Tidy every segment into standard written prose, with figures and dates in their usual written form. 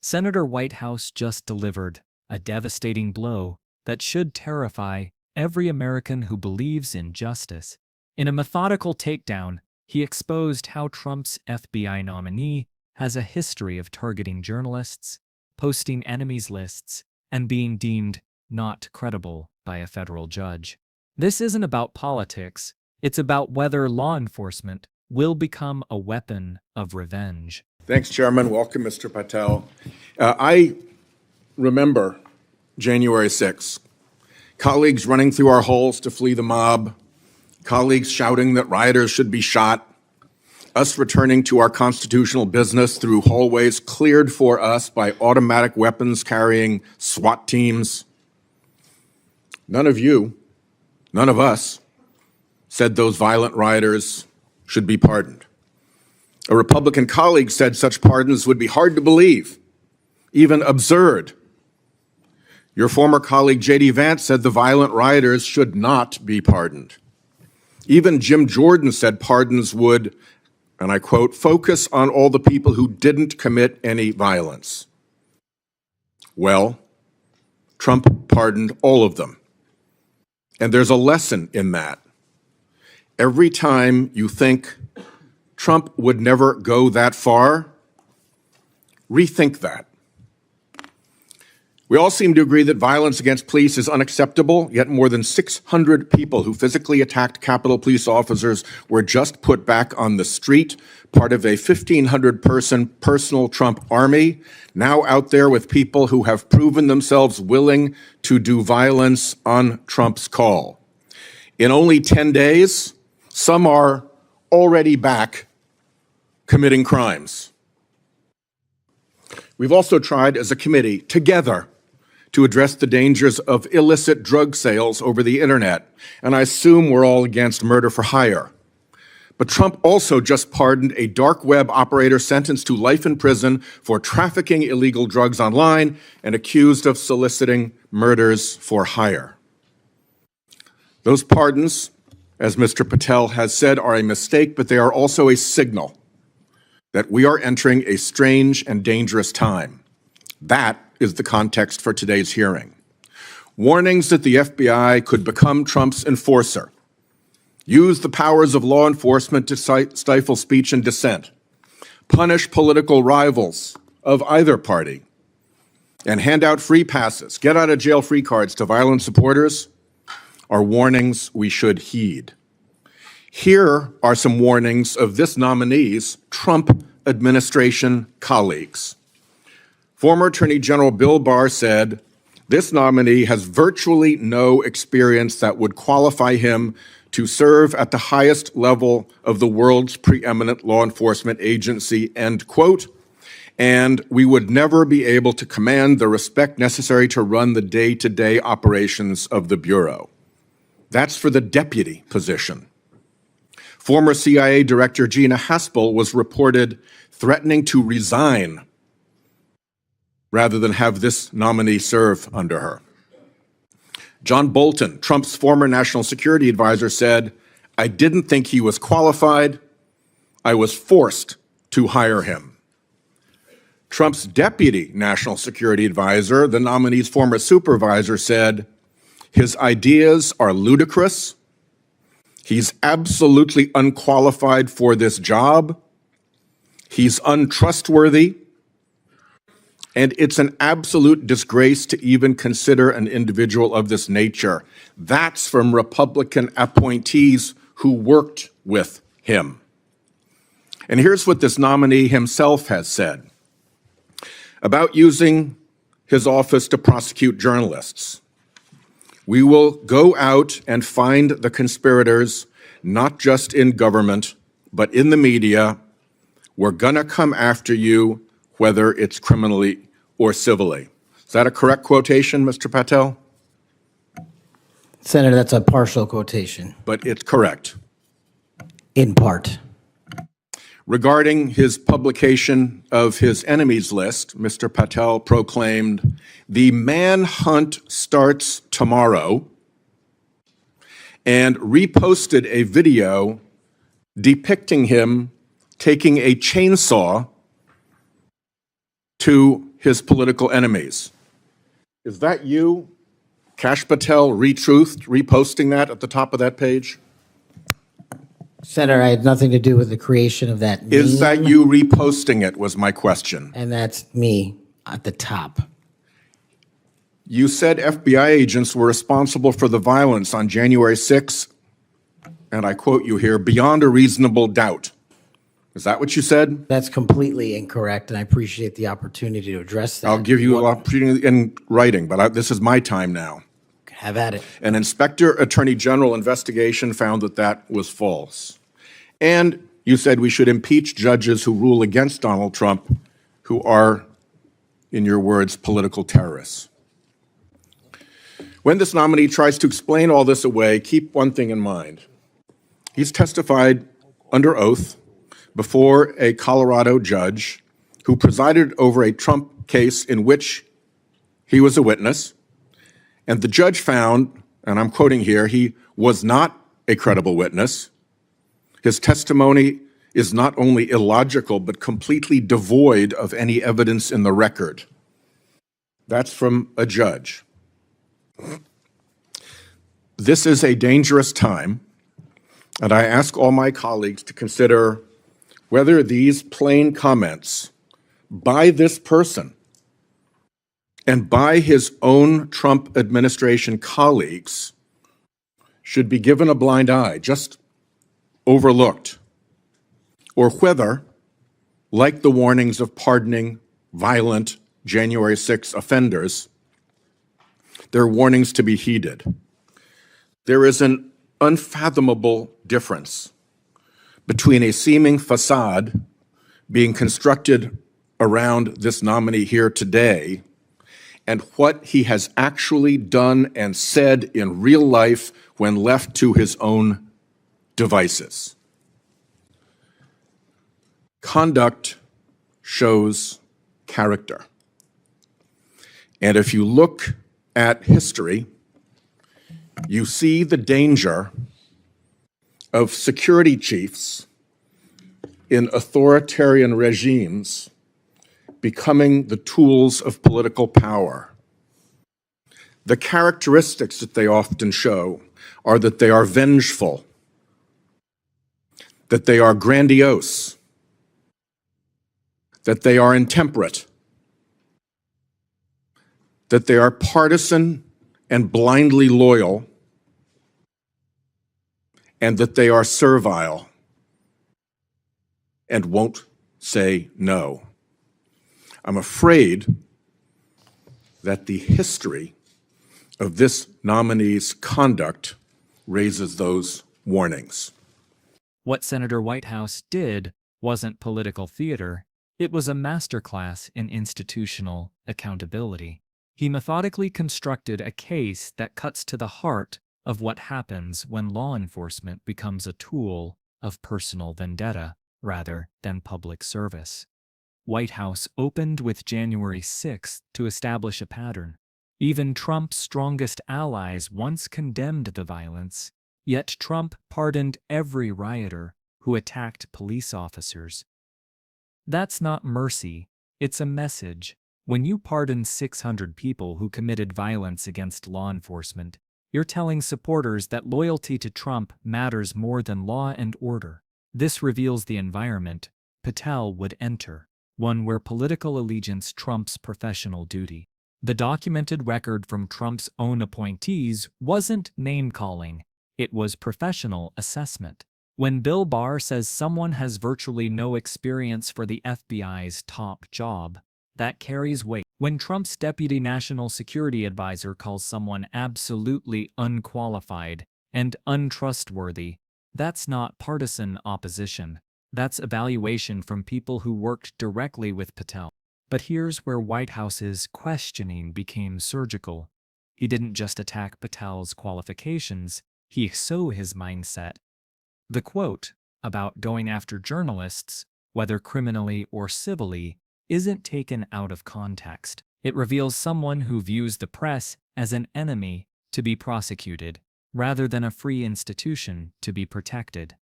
Senator Whitehouse just delivered a devastating blow that should terrify every American who believes in justice. In a methodical takedown, he exposed how Trump's FBI nominee has a history of targeting journalists, posting enemies lists, and being deemed not credible by a federal judge. This isn't about politics, it's about whether law enforcement will become a weapon of revenge. Thanks, Chairman. Welcome, Mr. Patel. I remember January 6th. Colleagues running through our halls to flee the mob, colleagues shouting that rioters should be shot, us returning to our constitutional business through hallways cleared for us by automatic weapons carrying SWAT teams. None of you, none of us, said those violent rioters should be pardoned. A Republican colleague said such pardons would be hard to believe, even absurd. Your former colleague J.D. Vance said the violent rioters should not be pardoned. Even Jim Jordan said pardons would, and I quote, focus on all the people who didn't commit any violence. Well, Trump pardoned all of them. And there's a lesson in that. Every time you think Trump would never go that far, rethink that. We all seem to agree that violence against police is unacceptable, yet more than 600 people who physically attacked Capitol Police officers were just put back on the street, part of a 1,500-person personal Trump army, now out there with people who have proven themselves willing to do violence on Trump's call. In only 10 days, some are already back committing crimes. We've also tried as a committee, together, to address the dangers of illicit drug sales over the internet, and I assume we're all against murder for hire. But Trump also just pardoned a dark web operator sentenced to life in prison for trafficking illegal drugs online and accused of soliciting murders for hire. Those pardons, as Mr. Patel has said, are a mistake, but they are also a signal that we are entering a strange and dangerous time. That is the context for today's hearing. Warnings that the FBI could become Trump's enforcer, use the powers of law enforcement to stifle speech and dissent, punish political rivals of either party, and hand out free passes, get out of jail free cards to violent supporters are warnings we should heed. Here are some warnings of this nominee's Trump administration colleagues. Former Attorney General Bill Barr said, this nominee has virtually no experience that would qualify him to serve at the highest level of the world's preeminent law enforcement agency, end quote, and we would never be able to command the respect necessary to run the day-to-day operations of the Bureau. That's for the deputy position. Former CIA Director Gina Haspel was reported threatening to resign rather than have this nominee serve under her. John Bolton, Trump's former national security advisor, said, I didn't think he was qualified. I was forced to hire him. Trump's deputy national security advisor, the nominee's former supervisor, said, his ideas are ludicrous. He's absolutely unqualified for this job. He's untrustworthy. And it's an absolute disgrace to even consider an individual of this nature. That's from Republican appointees who worked with him. And here's what this nominee himself has said about using his office to prosecute journalists. We will go out and find the conspirators, not just in government, but in the media. We're gonna come after you, whether it's criminally or civilly. Is that a correct quotation, Mr. Patel? Senator, that's a partial quotation. But it's correct. In part. Regarding his publication of his enemies list, Mr. Patel proclaimed, the manhunt starts tomorrow, and reposted a video depicting him taking a chainsaw to his political enemies. Is that you, Kash Patel, reposting that at the top of that page? Senator, I have nothing to do with the creation of that meme. Is that you reposting it, was my question. And that's me at the top. You said FBI agents were responsible for the violence on January 6th, and I quote you here, beyond a reasonable doubt. Is that what you said? That's completely incorrect, and I appreciate the opportunity to address that. I'll give you an opportunity in writing, but this is my time now. Have at it. An Inspector Attorney General investigation found that that was false. And you said we should impeach judges who rule against Donald Trump, who are, in your words, political terrorists. When this nominee tries to explain all this away, keep one thing in mind. He's testified under oath before a Colorado judge who presided over a Trump case in which he was a witness. And the judge found, and I'm quoting here, he was not a credible witness. His testimony is not only illogical, but completely devoid of any evidence in the record. That's from a judge. This is a dangerous time, and I ask all my colleagues to consider whether these plain comments by this person and by his own Trump administration colleagues should be given a blind eye, just overlooked, or whether, like the warnings of pardoning violent January 6 offenders, they're warnings to be heeded. There is an unfathomable difference between a seeming facade being constructed around this nominee here today and what he has actually done and said in real life when left to his own devices. Conduct shows character. And if you look at history, you see the danger of security chiefs in authoritarian regimes becoming the tools of political power. The characteristics that they often show are that they are vengeful, that they are grandiose, that they are intemperate, that they are partisan and blindly loyal, and that they are servile and won't say no. I'm afraid that the history of this nominee's conduct raises those warnings. What Senator Whitehouse did wasn't political theater. It was a masterclass in institutional accountability. He methodically constructed a case that cuts to the heart of what happens when law enforcement becomes a tool of personal vendetta rather than public service. Whitehouse opened with January 6th to establish a pattern. Even Trump's strongest allies once condemned the violence, yet Trump pardoned every rioter who attacked police officers. That's not mercy, it's a message. When you pardon 600 people who committed violence against law enforcement, you're telling supporters that loyalty to Trump matters more than law and order. This reveals the environment Patel would enter, one where political allegiance trumps professional duty. The documented record from Trump's own appointees wasn't name-calling, it was professional assessment. When Bill Barr says someone has virtually no experience for the FBI's top job, that carries weight. When Trump's deputy national security advisor calls someone absolutely unqualified and untrustworthy, that's not partisan opposition. That's evaluation from people who worked directly with Patel. But here's where Whitehouse's questioning became surgical. He didn't just attack Patel's qualifications, he saw his mindset. The quote about going after journalists, whether criminally or civilly, isn't taken out of context. It reveals someone who views the press as an enemy to be prosecuted, rather than a free institution to be protected.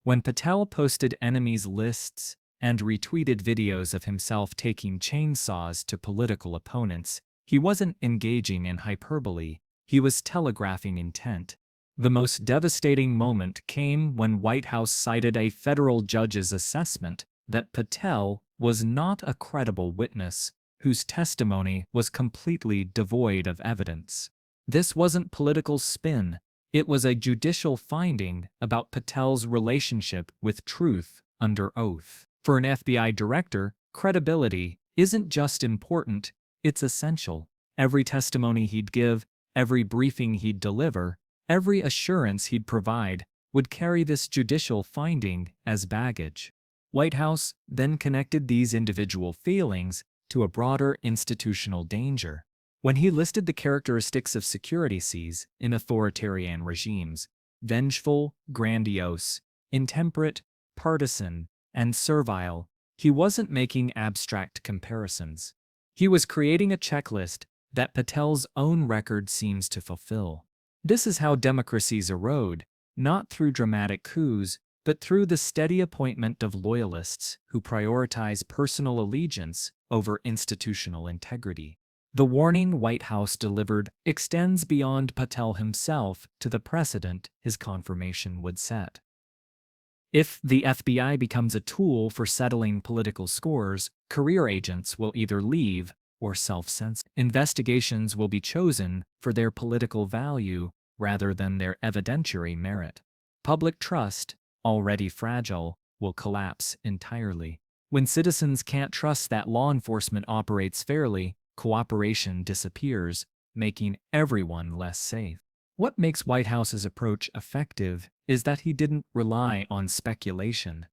When Patel posted enemies lists, and retweeted videos of himself taking chainsaws to political opponents, he wasn't engaging in hyperbole, he was telegraphing intent. The most devastating moment came when Whitehouse cited a federal judge's assessment that Patel was not a credible witness, whose testimony was completely devoid of evidence. This wasn't political spin, it was a judicial finding about Patel's relationship with truth under oath. For an FBI director, credibility isn't just important, it's essential. Every testimony he'd give, every briefing he'd deliver, every assurance he'd provide would carry this judicial finding as baggage. Whitehouse then connected these individual feelings to a broader institutional danger. When he listed the characteristics of security sees in authoritarian regimes, vengeful, grandiose, intemperate, partisan, and servile, he wasn't making abstract comparisons. He was creating a checklist that Patel's own record seems to fulfill. This is how democracies erode, not through dramatic coups, but through the steady appointment of loyalists who prioritize personal allegiance over institutional integrity. The warning Whitehouse delivered extends beyond Patel himself to the precedent his confirmation would set. If the FBI becomes a tool for settling political scores, career agents will either leave or self-censor. Investigations will be chosen for their political value rather than their evidentiary merit. Public trust, already fragile, will collapse entirely. When citizens can't trust that law enforcement operates fairly, cooperation disappears, making everyone less safe. What makes Whitehouse's approach effective is that he didn't rely on speculation.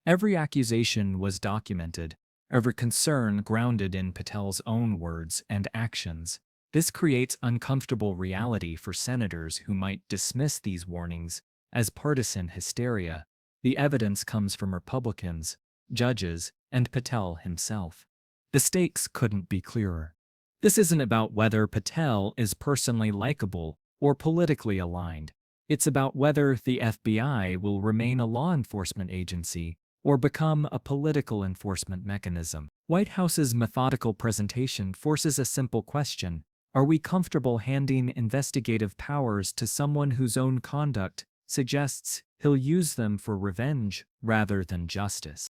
Every accusation was documented, every concern grounded in Patel's own words and actions. This creates uncomfortable reality for senators who might dismiss these warnings as partisan hysteria. The evidence comes from Republicans, judges, and Patel himself. The stakes couldn't be clearer. This isn't about whether Patel is personally likable or politically aligned. It's about whether the FBI will remain a law enforcement agency or become a political enforcement mechanism. Whitehouse's methodical presentation forces a simple question: are we comfortable handing investigative powers to someone whose own conduct suggests he'll use them for revenge rather than justice?